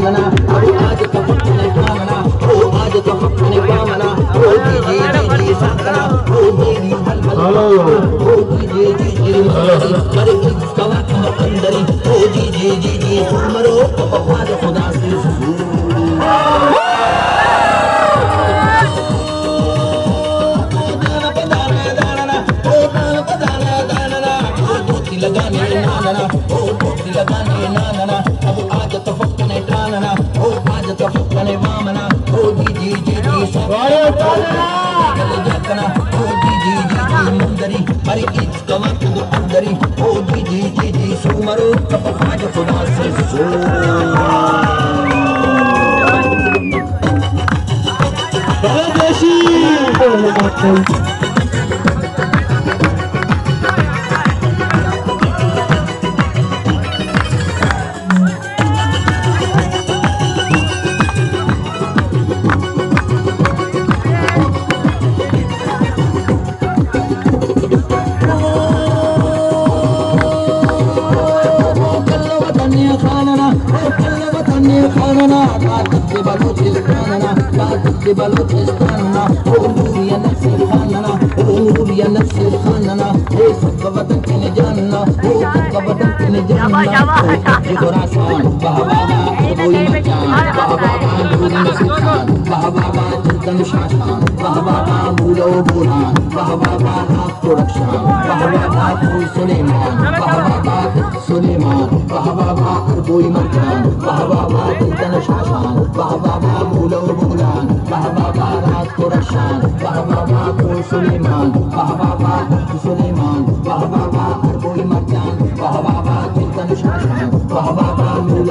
जानना, आज तो फकने पामना, आज तो फकने पामना, जी सकना, जी हेलो जी करे इसका अंदरी, जी मरो आज खुदा से लगाने नाना, लगाने नाना, अब आज तो फकने टानना, आज तो फकने वामना, जी जकना, जी मंदरी, अरे इसका वक्त अंदरी, जी सुमरो आज खुदा से बलूचिस्तानना, नूरिया नक्शे खानना, नूरिया नक्शे खानना, सबका वतन किने जानना, सबका वतन किने जानना, जिगरासान, बहबाबा, कोई मचान, बहबाबा, दूरी नसीखान, बहबाबा, चिंतन शाशान, बहबाबा, मूलो बोलान, बहबाबा, आपको रक्षान, बहबाबा, कोई सुलेमान, बहबाबा, कोई मचान, बहबाबा, चिंतन शाशान, बहबाबा, मूलो बोलान, बहबाबा रात को रक्षान, बहबाबा कोई सुलेमान, बहबाबा सुलेमान, बहबाबा कोई मर्जान, बहबाबा चिंतन शाशान, बहबाबा मूल